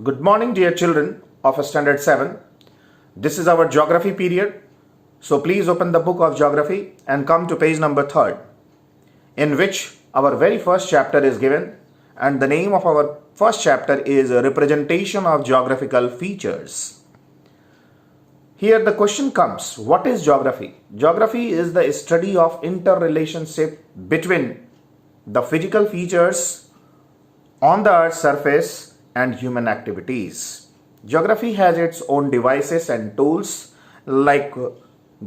Good morning, dear children of Standard 7. This is our geography period. So please open the book of geography and come to page number 3, in which our very first chapter is given, and the name of our first chapter is Representation of Geographical Features. Here the question comes, what is geography? Geography is the study of interrelationship between the physical features on the Earth's surface and human activities. Geography has its own devices and tools like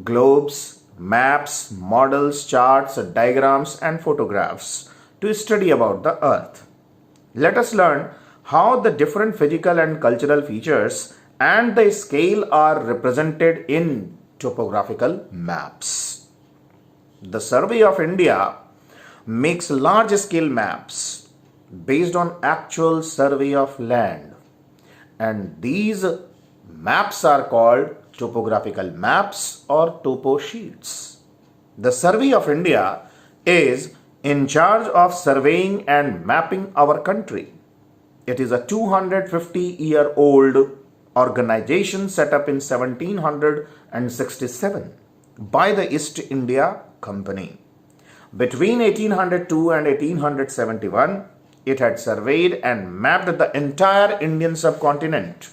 globes, maps, models, charts, diagrams, and photographs to study about the Earth. Let us learn how the different physical and cultural features and the scale are represented in topographical maps. The Survey of India makes large-scale maps based on actual survey of land, and these maps are called topographical maps or Topo Sheets. The Survey of India is in charge of surveying and mapping our country. It is a 250-year-old organization set up in 1767 by the East India Company. Between 1802 and 1871, it had surveyed and mapped the entire Indian subcontinent.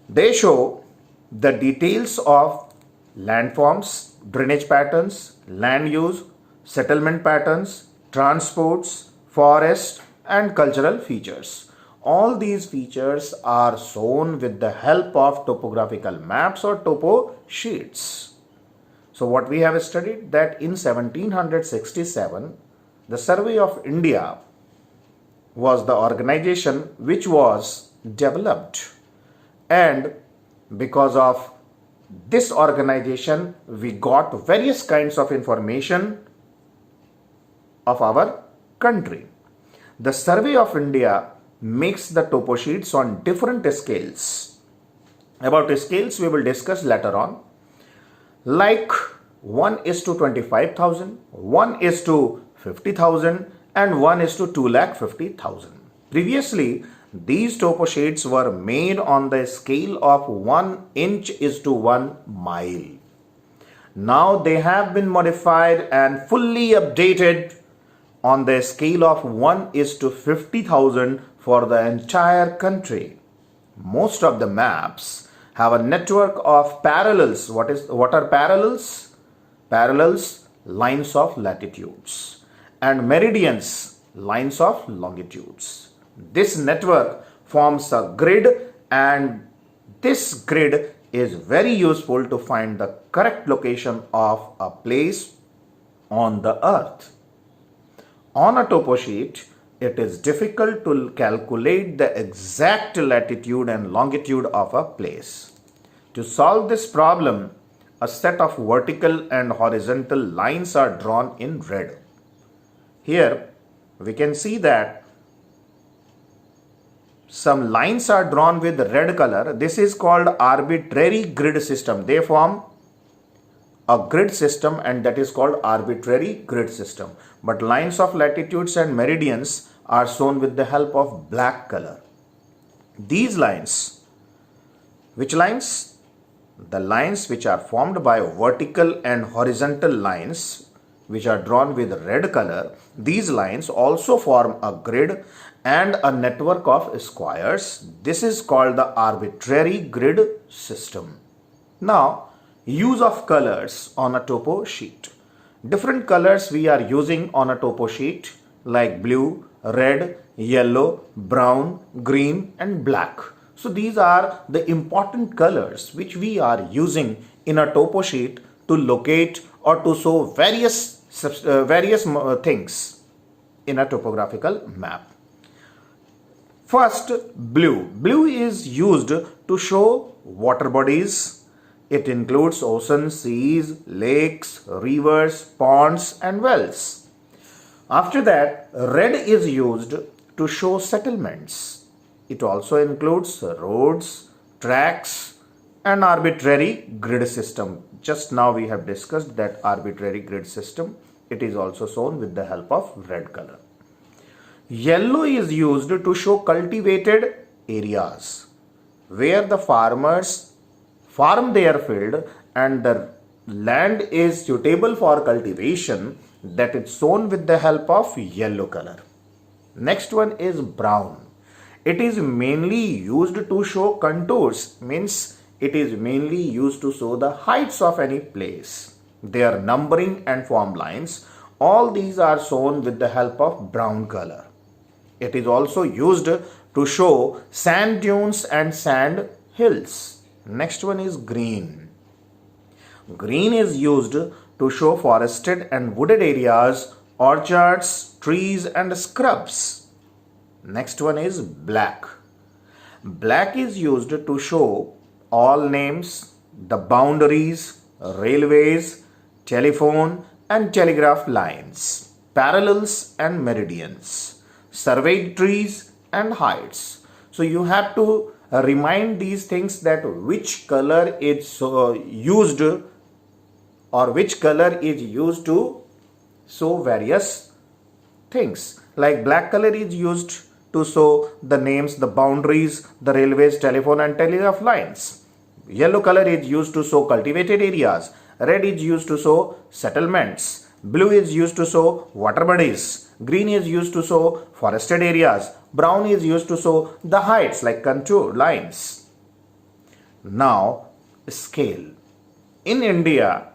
They show the details of landforms, drainage patterns, land use, settlement patterns, transports, forest, and cultural features. All these features are shown with the help of topographical maps or Topo Sheets. So what we have studied that in 1767, the Survey of India was the organization which was developed, and because of this organization we got various kinds of information of our country. The Survey of India makes the Topo Sheets on different scales. About scales we will discuss later on, like 1:25,000, 1:50,000, and 1:250,000. Previously, these Topo Sheets were made on the scale of 1 inch is to 1 mile. Now they have been modified and fully updated on the scale of 1:50,000 for the entire country. Most of the maps have a network of parallels. What are parallels? Parallels, lines of latitudes, and meridians, lines of longitudes. This network forms a grid, and this grid is very useful to find the correct location of a place on the Earth. On a Topo Sheet, it is difficult to calculate the exact latitude and longitude of a place. To solve this problem, a set of vertical and horizontal lines are drawn in red. Here we can see that some lines are drawn with red color. This is called arbitrary grid system. They form a grid system, and that is called arbitrary grid system. But lines of latitudes and meridians are shown with the help of black color. These lines, which lines? The lines which are formed by vertical and horizontal lines, which are drawn with red color, these lines also form a grid and a network of squares. This is called the arbitrary grid system. Now, use of colors on a Topo Sheet. Different colors we are using on a Topo Sheet like blue, red, yellow, brown, green, and black. So these are the important colors which we are using in a Topo Sheet to locate or to show various things in a topographical map. First, blue. Blue is used to show water bodies. It includes oceans, seas, lakes, rivers, ponds, and wells. After that, red is used to show settlements. It also includes roads, tracks, and arbitrary grid system. Just now we have discussed that arbitrary grid system. It is also shown with the help of red color. Yellow is used to show cultivated areas where the farmers farm their field and the land is suitable for cultivation, that is shown with the help of yellow color. Next one is brown. It is mainly used to show contours, means it is mainly used to show the heights of any place. Their numbering and form lines, all these are shown with the help of brown color. It is also used to show sand dunes and sand hills. Next one is green. Green is used to show forested and wooded areas, orchards, trees and scrubs. Next one is black. Black is used to show all names, the boundaries, railways, telephone and telegraph lines, parallels and meridians, surveyed trees and heights. So you have to remind these things, that which color is used or which color is used to show various things. Like black color is used to show the names, the boundaries, the railways, telephone and telegraph lines. Yellow color is used to show cultivated areas. Red is used to show settlements. Blue is used to show water bodies. Green is used to show forested areas. Brown is used to show the heights like contour lines. Now, scale. In India,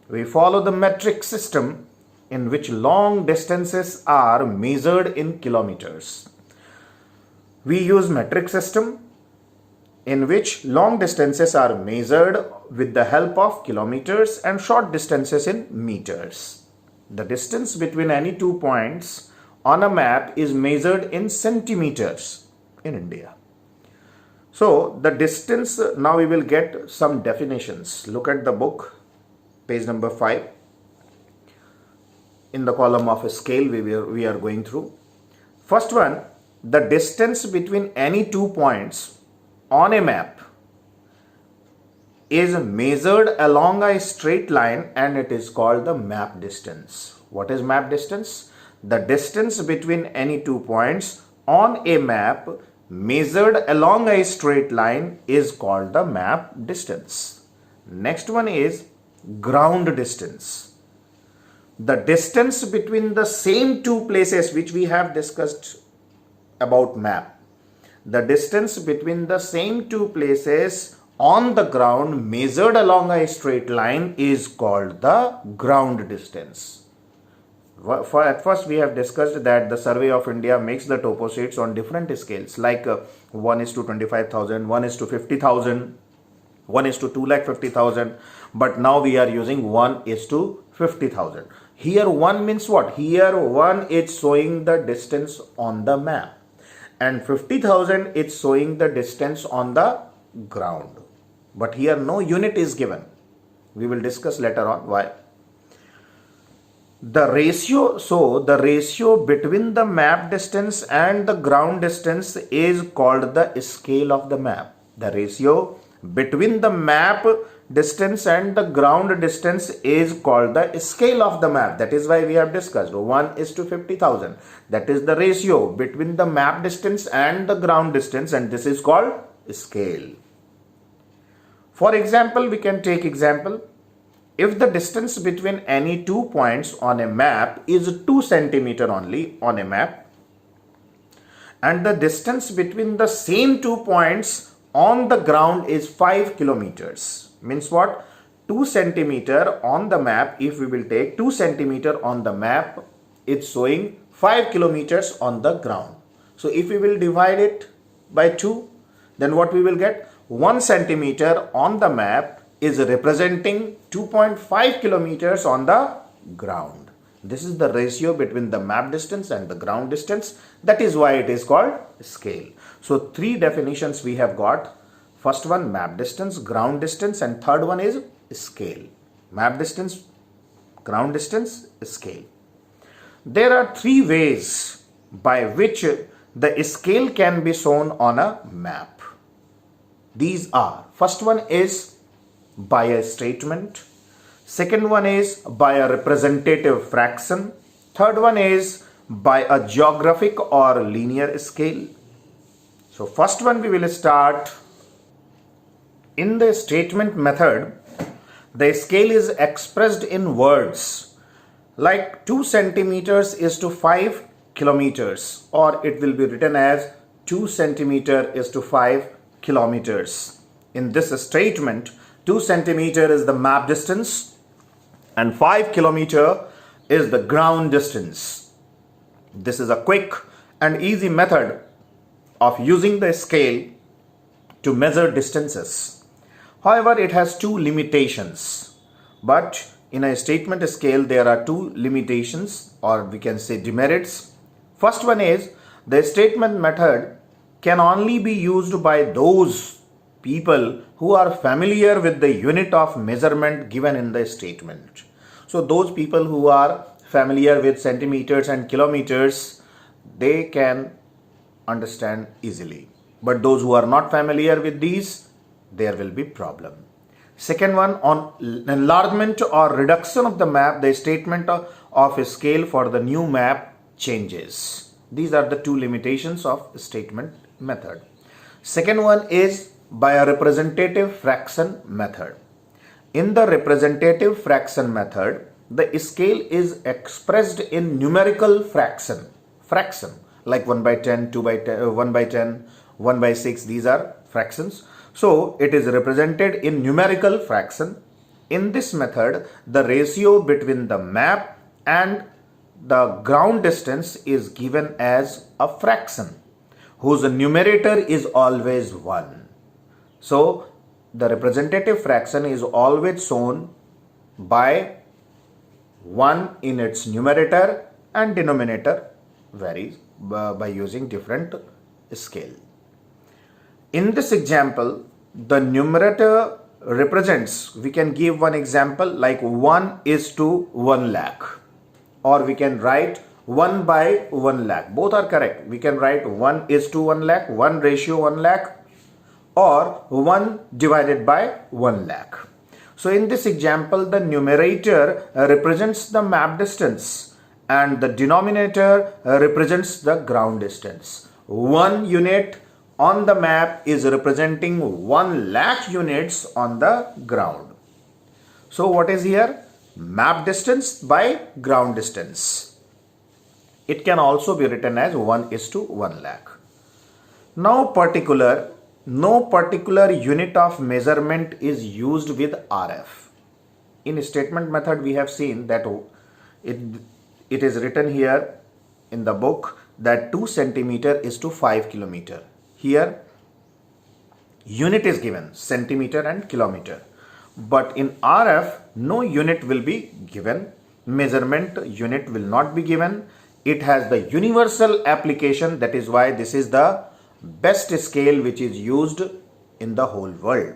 we follow the metric system in which long distances are measured in kilometers. We use metric system in which long distances are measured with the help of kilometers and short distances in meters. The distance between any 2 points on a map is measured in centimeters in India. So the distance, now we will get some definitions. Look at the book, page number 5. In the column of a scale we are going through. First one, the distance between any 2 points on a map is measured along a straight line and it is called the map distance. What is map distance? The distance between any 2 points on a map measured along a straight line is called the map distance. Next one is ground distance. The distance between the same 2 places which we have discussed about map. The distance between the same 2 places on the ground measured along a straight line is called the ground distance. At first we have discussed that the Survey of India makes the topo sheets on different scales, like 1:25,000, 1:50,000, 1:250,000, but now we are using 1:50,000. Here 1 means what? Here 1 is showing the distance on the map and 50,000 is showing the distance on the ground. But here no unit is given. We will discuss later on why. The ratio between the map distance and the ground distance is called the scale of the map. The ratio between the map distance and the ground distance is called the scale of the map. That is why we have discussed 1:50,000. That is the ratio between the map distance and the ground distance, and this is called scale. For example, we can take example. If the distance between any 2 points on a map is 2 centimeter only on a map, and the distance between the same 2 points on the ground is 5 kilometers, means what? 2 centimeter on the map, if we will take 2 centimeter on the map, it's showing 5 kilometers on the ground. So if we will divide it by 2, then what we will get? 1 centimeter on the map is representing 2.5 kilometers on the ground. This is the ratio between the map distance and the ground distance. That is why it is called scale. So 3 definitions we have got. First one, map distance, ground distance, and third one is scale. Map distance, ground distance, scale. There are 3 ways by which the scale can be shown on a map. These are, first one is by a statement, second one is by a representative fraction, third one is by a geographic or linear scale? So first one we will start. In the statement method, the scale is expressed in words like 2 centimeters is to 5 kilometers, or it will be written as 2 centimeter is to 5 kilometers. In this statement, 2 centimeter is the map distance and 5 kilometer is the ground distance. This is a quick and easy method of using the scale to measure distances. However, it has two limitations. But in a statement scale, there are two limitations, or we can say demerits. First one is the statement method can only be used by those people who are familiar with the unit of measurement given in the statement. So those people who are familiar with centimeters and kilometers, they can understand easily. But those who are not familiar with these, there will be problem. Second one, on enlargement or reduction of the map, the statement of a scale for the new map changes. These are the two limitations of statement method. Second one is by a representative fraction method. In the representative fraction method, the scale is expressed in numerical fraction like 1 by 10, 2 by 10, 1 by 10, 1 by 6. These are fractions. So it is represented in numerical fraction. In this method, the ratio between the map and the ground distance is given as a fraction whose numerator is always 1. So the representative fraction is always shown by 1 in its numerator, and denominator varies by using different scale. In this example, the numerator represents, we can give one example like 1 is to 1 lakh, or we can write 1 by 1 lakh. Both are correct. We can write 1 is to 1 lakh, 1 ratio 1 lakh, or 1 divided by 1 lakh. So in this example, the numerator represents the map distance and the denominator represents the ground distance. 1 unit on the map is representing 1 lakh units on the ground. So what is here? Map distance by ground distance. It can also be written as 1 is to 1 lakh. Now no particular unit of measurement is used with RF. In statement method, we have seen that it is written here in the book that 2 centimeter is to 5 kilometer. Here unit is given, centimeter and kilometer. But in RF, no unit will be given. Measurement unit will not be given. It has the universal application. That is why this is the best scale which is used in the whole world.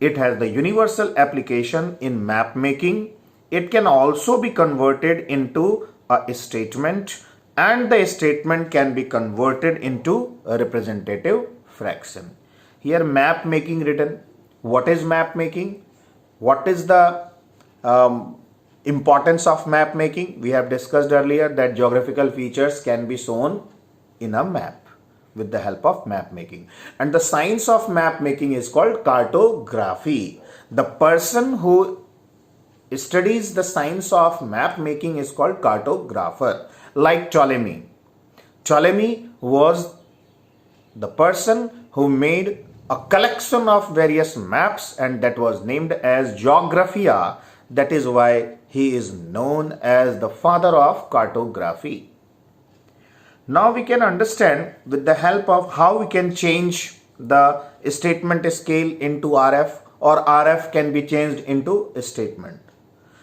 It has the universal application in map making. It can also be converted into a statement, and the statement can be converted into a representative fraction. Here map making written. What is map making? What is the importance of map making? We have discussed earlier that geographical features can be shown in a map with the help of map making. And the science of map making is called cartography. The person who studies the science of map making is called cartographer. Like Ptolemy. Ptolemy was the person who made a collection of various maps, and that was named as Geographia. That is why he is known as the father of cartography. Now we can understand with the help of how we can change the statement scale into RF, or RF can be changed into a statement.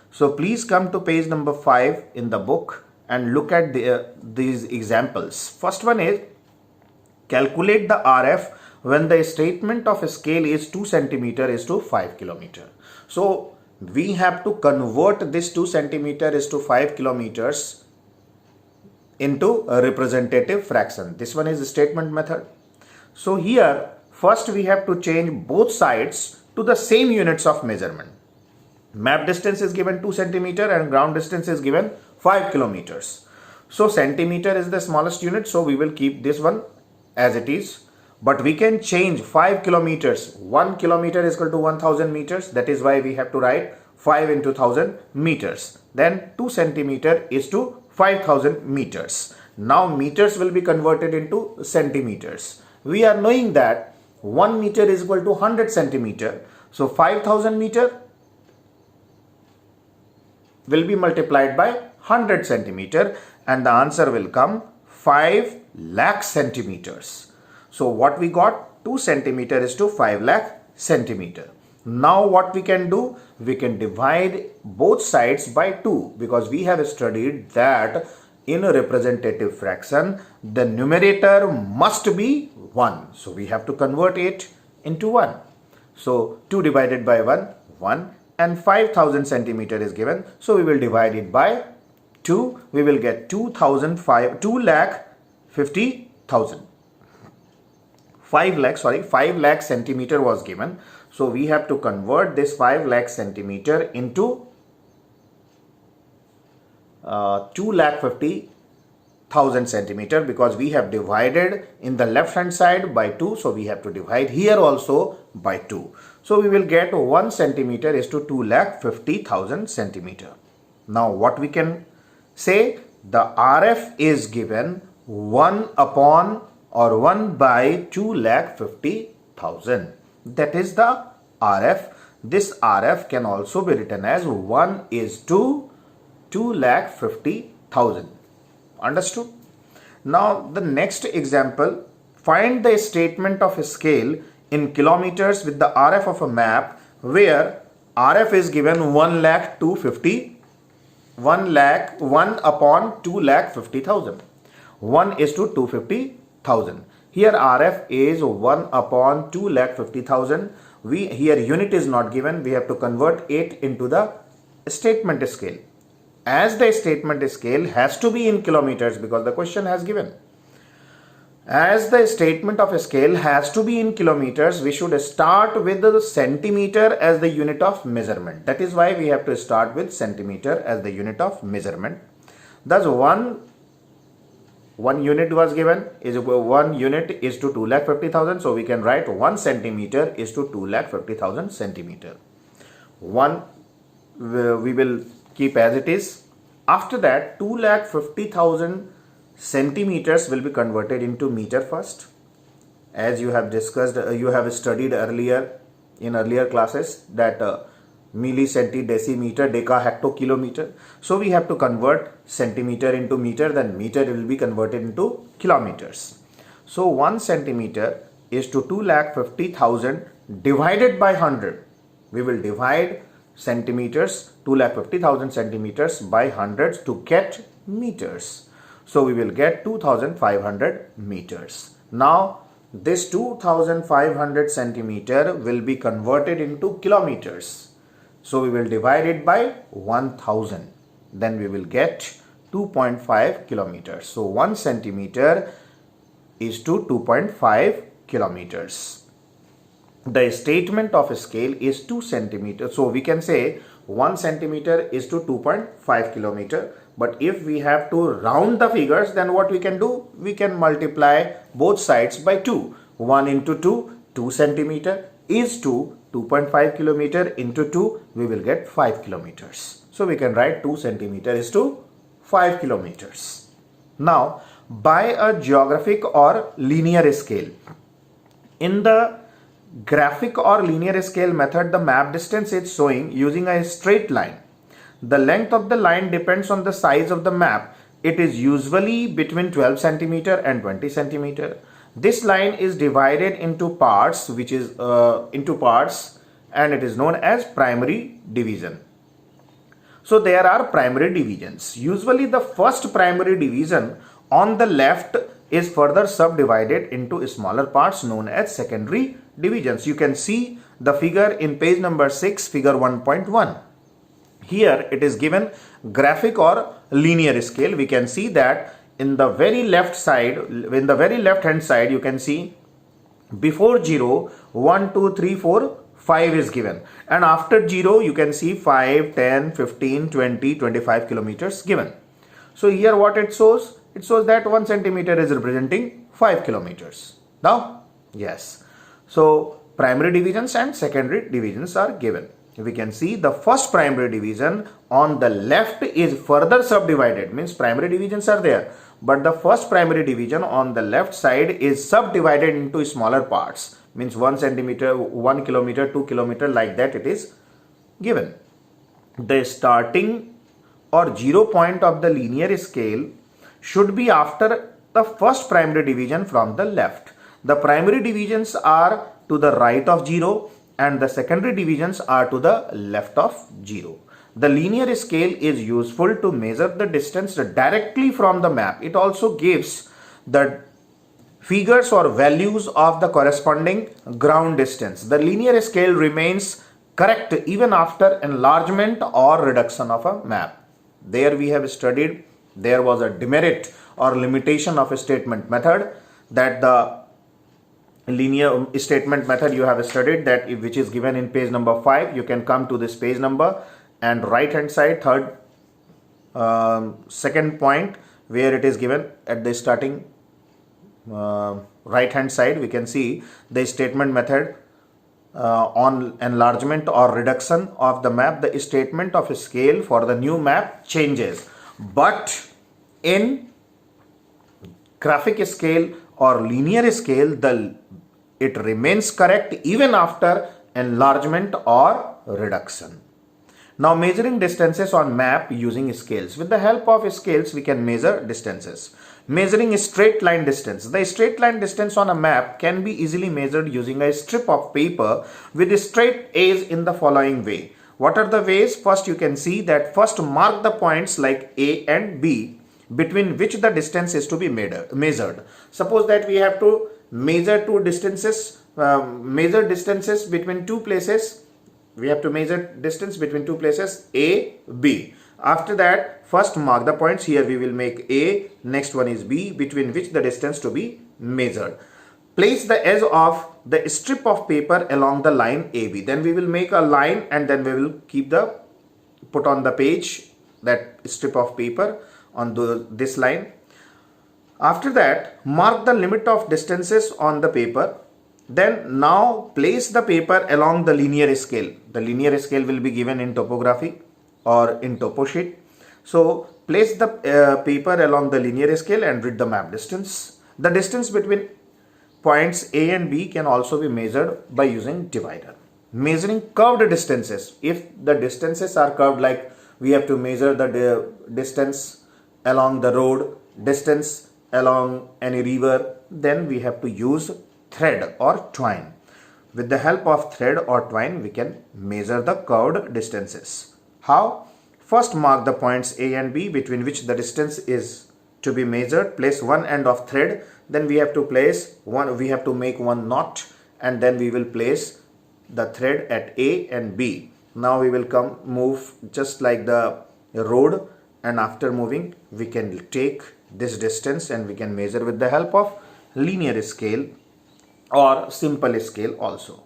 So please come to page number 5 in the book and look at these examples. First one is calculate the RF when the statement of a scale is 2 centimeter is to 5 kilometer. So we have to convert this 2 centimeter is to 5 kilometers into a representative fraction. This one is the statement method. So here first we have to change both sides to the same units of measurement. Map distance is given 2 centimeter and ground distance is given 5 kilometers. So centimeter is the smallest unit, so we will keep this one as it is. But we can change 5 kilometers. 1 kilometer is equal to 1000 meters. That is why we have to write 5 into 1000 meters. Then 2 centimeter is to 5000 meters. Now meters will be converted into centimeters. We are knowing that 1 meter is equal to 100 centimeter. So 5000 meter will be multiplied by 100 centimeter and the answer will come 5 lakh centimeters. So what we got, 2 centimeter is to 5 lakh centimeter. Now what we can do, we can divide both sides by 2 because we have studied that in a representative fraction the numerator must be 1. So we have to convert it into 1. So 2 divided by 1, 1, and 5000 centimeter is given. So we will divide it by 2. We will get 2 lakh 50,000. 5 lakh centimeter was given. So we have to convert this 5 lakh centimeter into 2 lakh 50,000 centimeter because we have divided in the left hand side by 2. So we have to divide here also by 2. So we will get 1 centimeter is to 2 lakh 50,000 centimeter. Now what we can say, the RF is given 1 upon or 1 by 2 lakh 50,000. That is the RF. This RF can also be written as 1 is to 2 lakh 50,000. Understood? Now the next example, find the statement of a scale in kilometers with the RF of a map where RF is given 1 lakh 1 upon 2 lakh 50,000. 1 is to 250,000. Here RF is 1 upon 2 lakh 50,000. Here unit is not given. We have to convert it into the statement scale. As the statement scale has to be in kilometers because the question has given. As the statement of a scale has to be in kilometers, we should start with the centimeter as the unit of measurement. That is why we have to start with centimeter as the unit of measurement. Thus one unit was given, is 1 unit is to 2 lakh 50,000. So we can write 1 centimeter is to 2 lakh 50,000 centimeter. 1 we will keep as it is. After that 2 lakh 50,000 centimeters will be converted into meter first. As you have discussed, you have studied earlier in earlier classes that milli, centi, decimeter, deca, hecto, kilometer. So we have to convert centimeter into meter, then meter will be converted into kilometers. So 1 centimeter is to 2 lakh 50,000 divided by 100. We will divide centimeters, 2 lakh 50,000 centimeters by 100 to get meters. So we will get 2500 meters. Now this 2500 centimeter will be converted into kilometers. So we will divide it by 1000. Then we will get 2.5 kilometers. So 1 centimeter is to 2.5 kilometers. The statement of a scale is 2 centimeters. So we can say 1 centimeter is to 2.5 kilometer. But if we have to round the figures, then what we can do? We can multiply both sides by 2. 1 into 2, 2 centimeter is to 2.5 kilometer into 2, we will get 5 kilometers. So we can write 2 centimeter is to 5 kilometers. Now, by a geographic or linear scale. In the graphic or linear scale method, the map distance is showing using a straight line. The length of the line depends on the size of the map. It is usually between 12 centimeter and 20 centimeter. This line is divided into parts, and it is known as primary division. So there are primary divisions. Usually the first primary division on the left is further subdivided into smaller parts known as secondary divisions. You can see the figure in page number 6, figure 1.1. Here it is given graphic or linear scale. We can see that in the very left side, in the very left hand side, you can see before 0, 1, 2, 3, 4, 5 is given. And after 0, you can see 5, 10, 15, 20, 25 kilometers given. So here what it shows? It shows that 1 centimeter is representing 5 kilometers. Now, yes. So primary divisions and secondary divisions are given. We can see the first primary division on the left is further subdivided, means primary divisions are there, but the first primary division on the left side is subdivided into smaller parts, means 1 centimeter, 1 kilometer, 2 kilometer, like that it is given. The starting or 0 point of the linear scale should be after the first primary division from the left. The primary divisions are to the right of 0 and the secondary divisions are to the left of 0. The linear scale is useful to measure the distance directly from the map. It also gives the figures or values of the corresponding ground distance. The linear scale remains correct even after enlargement or reduction of a map. There we have studied there was a demerit or limitation of a statement method, that the linear statement method you have studied, that which is given in page number 5. You can come to this page number and right hand side second point where it is given at the starting right hand side, we can see the statement method on enlargement or reduction of the map. The statement of a scale for the new map changes, but in graphic scale or linear scale it remains correct even after enlargement or reduction. Now measuring distances on map using scales. With the help of scales we can measure distances. Measuring straight line distance. The straight line distance on a map can be easily measured using a strip of paper with a straight edge in the following way. What are the ways? First you can see that first mark the points like A and B between which the distance is to be measured. Suppose that we have to measure distances between two places. We have to measure distance between two places A, B. After that, first mark the points. Here we will make A, next one is B, between which the distance to be measured. Place the edge of the strip of paper along the line AB. Then we will make a line and then we will put on the page that strip of paper on this line. After that, mark the limit of distances on the paper. Then now place the paper along the linear scale. The linear scale will be given in topography or in Topo Sheet. So place the paper along the linear scale and read the map distance. The distance between points A and B can also be measured by using divider. Measuring curved distances. If the distances are curved, like we have to measure the distance along the road, distance along any river, then we have to use thread or twine. With the help of thread or twine, we can measure the curved distances. How? First mark the points A and B between which the distance is to be measured. Place one end of thread. Then we have to make one knot, and then we will place the thread at A and B. Now we will move just like the road, and after moving we can take this distance and we can measure with the help of linear scale or simple scale also.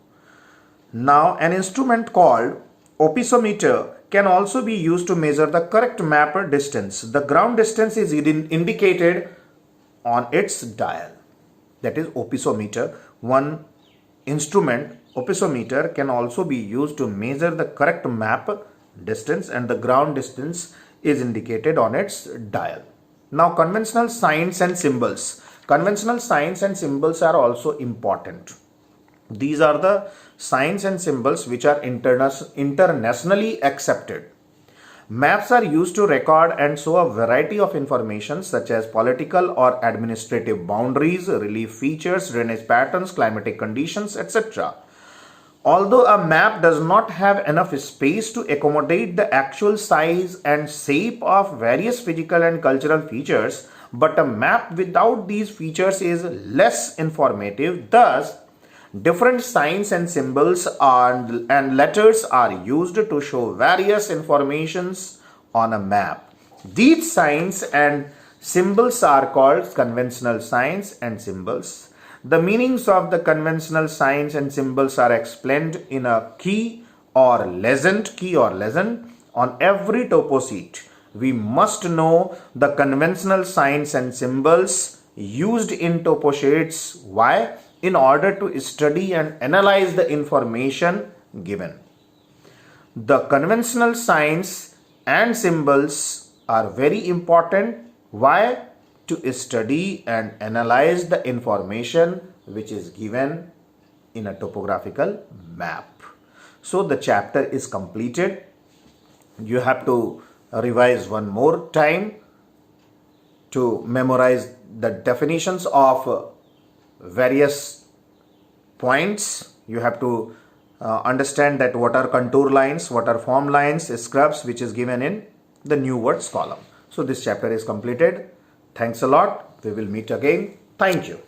Now an instrument called opisometer can also be used to measure the correct map distance. The ground distance is indicated on its dial, that is opisometer. One instrument, opisometer, can also be used to measure the correct map distance, and the ground distance is indicated on its dial. Now conventional signs and symbols. Conventional signs and symbols are also important. These are the signs and symbols which are internationally accepted. Maps are used to record and show a variety of information such as political or administrative boundaries, relief features, drainage patterns, climatic conditions, etc. Although a map does not have enough space to accommodate the actual size and shape of various physical and cultural features, but a map without these features is less informative. Thus, different signs and symbols and letters are used to show various informations on a map. These signs and symbols are called conventional signs and symbols. The meanings of the conventional signs and symbols are explained in a key or legend on every topo sheet. we must know the conventional signs and symbols used in Topo Sheets. Why? In order to study and analyze the information given. The conventional signs and symbols are very important. Why? To study and analyze the information which is given in a topographical map. So the chapter is completed. You have to revise one more time to memorize the definitions of various points. You have to understand that what are contour lines, what are form lines, scrubs, which is given in the new words column. So this chapter is completed. Thanks a lot. We will meet again. Thank you.